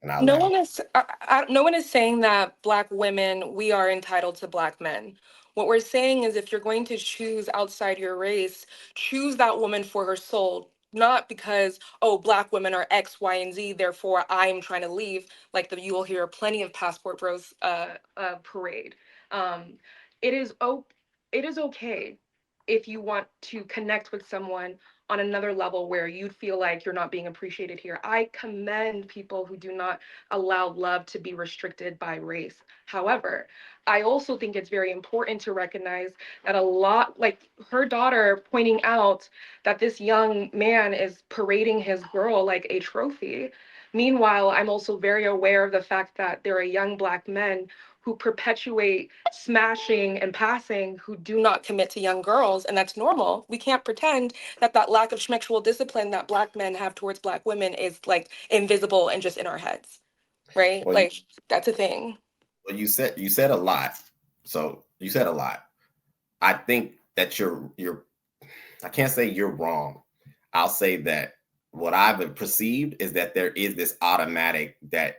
And I No land. one is no one is saying that black women, we are entitled to black men. What we're saying is if you're going to choose outside your race, choose that woman for her soul, not because, oh, black women are X, Y, and Z, therefore I'm trying to leave. Like you will hear plenty of passport bros parade. Um, it is it is okay if you want to connect with someone on another level where you feel like you're not being appreciated here. I commend people who do not allow love to be restricted by race. However, I also think it's very important to recognize that a lot, like her daughter pointing out that this young man is parading his girl like a trophy. Meanwhile, I'm also very aware of the fact that there are young black men who perpetuate smashing and passing who do not commit to young girls, and that's normal. We can't pretend that that lack of sexual discipline that black men have towards black women is like invisible and just in our heads, right? Well, Like that's a thing. you said a lot. So you said a lot. I think that you're I can't say you're wrong. I'll say that what I've perceived is that there is this automatic that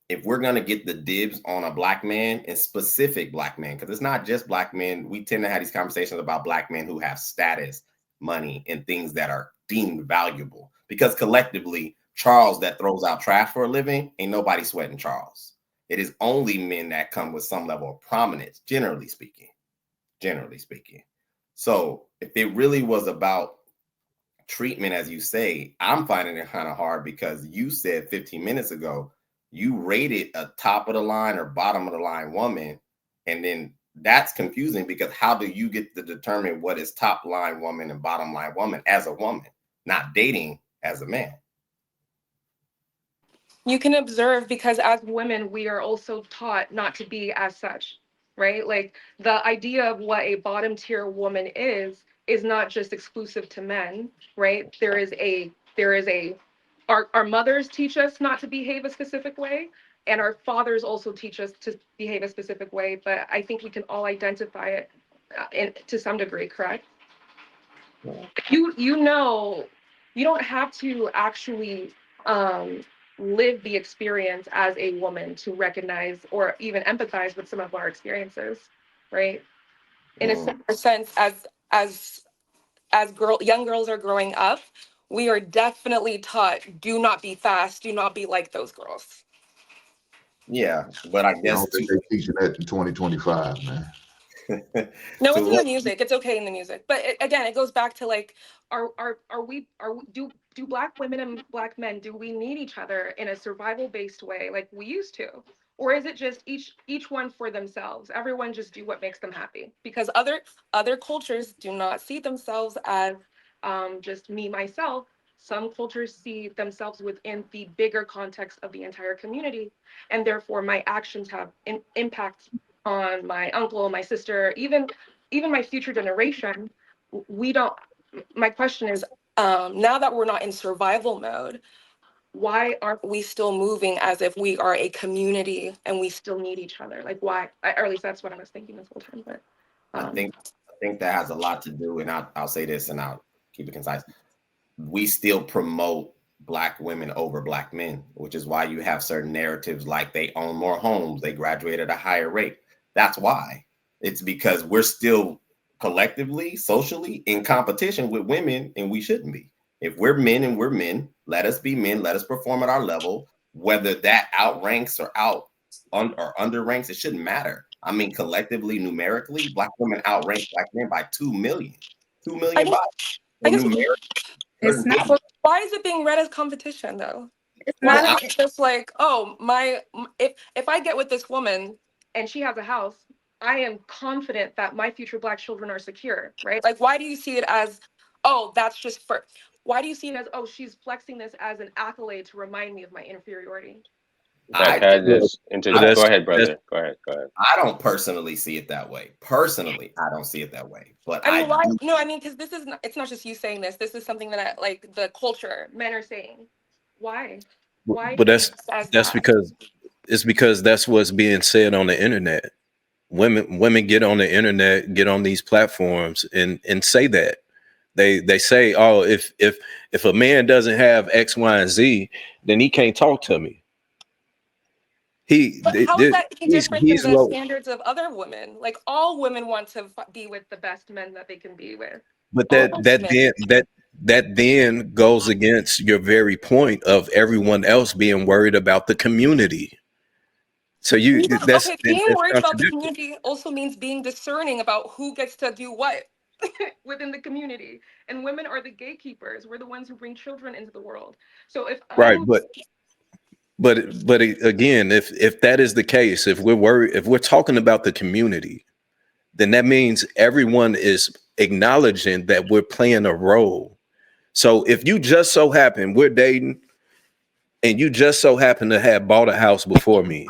if we're going to get the dibs on a black man and specific black men, because it's not just black men, we tend to have these conversations about black men who have status, money, and things that are deemed valuable. Because collectively, Charles that throws out trash for a living, ain't nobody sweating Charles. It is only men that come with some level of prominence, generally speaking. Generally speaking. So if it really was about treatment, as you say, I'm finding it kind of hard because you said 15 minutes ago you rated a top of the line or bottom of the line woman, and then that's confusing because how do you get to determine what is top line woman and bottom line woman as a woman, not dating as a man? You can observe because as women, we are also taught not to be as such, right? Like the idea of what a bottom tier woman is not just exclusive to men, right? There is a our mothers teach us not to behave a specific way, and our fathers also teach us to behave a specific way, but I think we can all identify it to some degree, correct? You know, you don't have to actually um live the experience as a woman to recognize or even empathize with some of our experiences, right? In a Mm. similar sense, as young girls are growing up, we are definitely taught do not be fast, do not be like those girls. Yeah, but I I guess don't think they teaching that in 2025, man. No, it's to in the what music. It's okay in the music. But again, it goes back to like, do black women and black men, do we need each other in a survival based way like we used to? Or is it just each one for themselves? Everyone just do what makes them happy. Because other cultures do not see themselves as just me myself. Some cultures see themselves within the bigger context of the entire community, and therefore my actions have impact on my uncle, my sister, even my future generation. We don't. My question is, now that we're not in survival mode, why aren't we still moving as if we are a community and we still need each other? Like why? Or at least that's what I was thinking this whole time. But I um, think I think that has a lot to do, and I'll say this and I'll keep it concise. We still promote black women over black men, which is why you have certain narratives like they own more homes, they graduate at a higher rate. That's why. It's because we're still collectively, socially in competition with women, and we shouldn't be. If we're men and we're men, let us be men, let us perform at our level, whether that outranks or or underranks, it shouldn't matter. I mean, collectively, numerically, black women outrank black men by 2 million, 2 I million guess bodies. I So guess numerically, It's certain not. things. but why is it being read as competition though? It's Why not. Well, is it just like, oh, if I get with this woman and she has a house, I am confident that my future black children are secure, right? Like, why do you see it as, oh, that's just for, why do you see it as, oh, she's flexing this as an accolade to remind me of my inferiority? I Can I Well, just but interject? Go that's ahead, that's brother. Go ahead. Go ahead. I don't personally see it that way. Personally, I don't see it that way. But I I mean, why? do. No, I mean, because this is not, it's not just you saying this. This is something that like the culture, men are saying. Why? Why but do you that's see it as that's that? because it's because that's what's being said on the internet. Women get on the internet, get on these platforms, and say that they say, oh, if a man doesn't have X, Y, and Z, then he can't talk to me. But how is that any different than he's the low. standards of other women? Like all women want to be with the best men that they can be with. But All women. that then goes against your very point of everyone else being worried about the community. So Yeah, that's okay, being worried about the contradictory. community also means being discerning about who gets to do what within the community. And women are the gatekeepers. We're the ones who bring children into the world. So if Right, I'm but again, if that is the case, if we're worried, if we're talking about the community, then that means everyone is acknowledging that we're playing a role. So if you just so happen we're dating and you just so happen to have bought a house before me,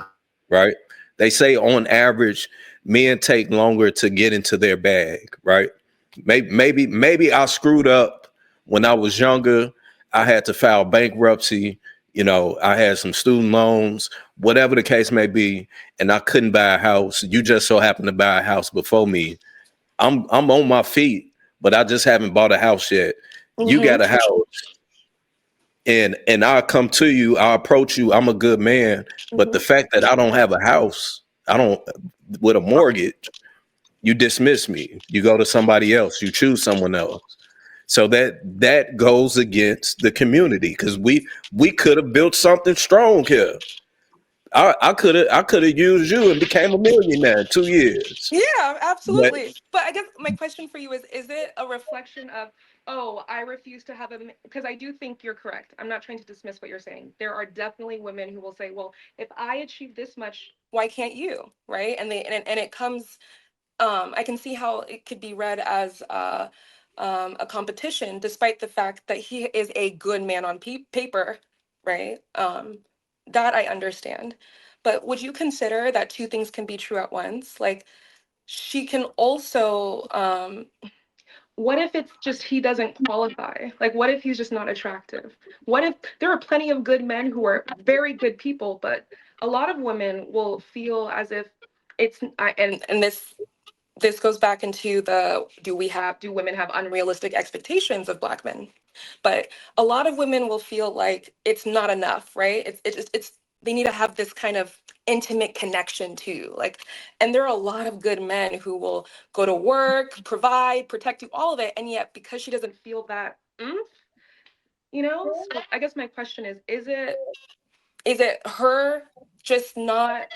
right? They say on average, men take longer to get into their bag, right? Maybe I screwed up when I was younger. I had to file bankruptcy. I had some student loans, whatever the case may be, and I couldn't buy a house. You just so happened to buy a house before me. I'm on my feet, but I just haven't bought a house yet. You Mhm. got a house, and I'll come to you, I'll approach you, I'm a good man. But the Mhm. fact that I don't have a house, I don't with a mortgage, you dismiss me. You go to somebody else, you choose someone else. So that goes against the community because we could have built something strong here. I could have used you and became a millionaire in 2 years. Yeah, But absolutely. But I guess my question for you is it a reflection of, oh, I refuse to have a, because I do think you're correct. I'm not trying to dismiss what you're saying. There are definitely women who will say, well, if I achieve this much, why can't you? Right? And it comes, I can see how it could be read as a competition, despite the fact that he is a good man on paper, right? That I understand. But would you consider that two things can be true at once? Like, she can also what if it's just he doesn't qualify? Like what if he's just not attractive? What if there are plenty of good men who are very good people, but a lot of women will feel as if and this goes back into the do women have unrealistic expectations of black men? But a lot of women will feel like it's not enough, right? It's they need to have this kind of intimate connection too. Like, and there are a lot of good men who will go to work, provide, protect you, all of it, and yet because she doesn't feel that, So I guess my question is it her just not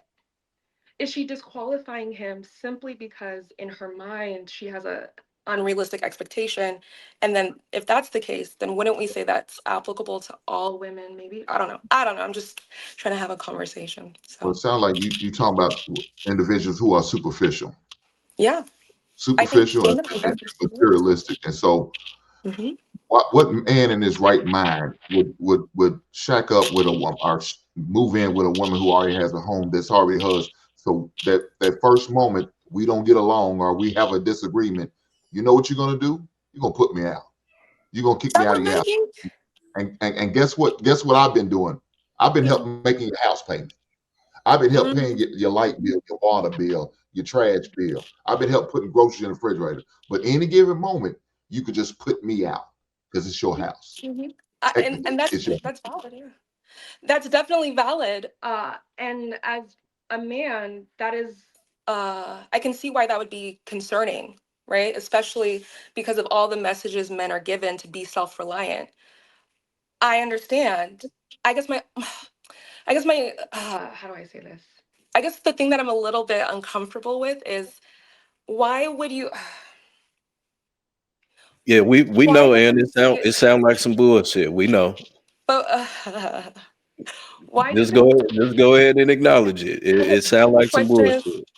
is she disqualifying him simply because in her mind she has a unrealistic expectation? And then if that's the case, then wouldn't we say that's applicable to all women? Maybe, I don't know, I'm just trying to have a conversation. Well, So it sounds like you talking about individuals who are superficial, yeah, I think superficial in the and progressive materialistic. And so, hmm what man in his right mind would shack up with a woman or move in with a woman who already has a home that's already hers? So that first moment we don't get along or we have a disagreement, you know what you're gonna do? You're gonna put me out. You're gonna kick me that out we're of your house. making. And guess what? Guess what I've been doing? I've been Mhm. helping making your house payment. I've been helping paying Mhm. your light bill, your water bill, your trash bill. I've been helping putting groceries in the refrigerator. But any given moment, you could just put me out because it's your house. Mhm. And Technically, it's your that's valid. Yeah, that's definitely valid. And as a man, that is, I can see why that would be concerning, right? Especially because of all the messages men are given to be self-reliant. I understand. I guess my, how do I say this? I guess the thing that I'm a little bit uncomfortable with is why would you, yeah, we why know, would and you say, it sound like some bullshit. We know. but why does Just it? go ahead and acknowledge it. It sounds The like some question is, bullshit.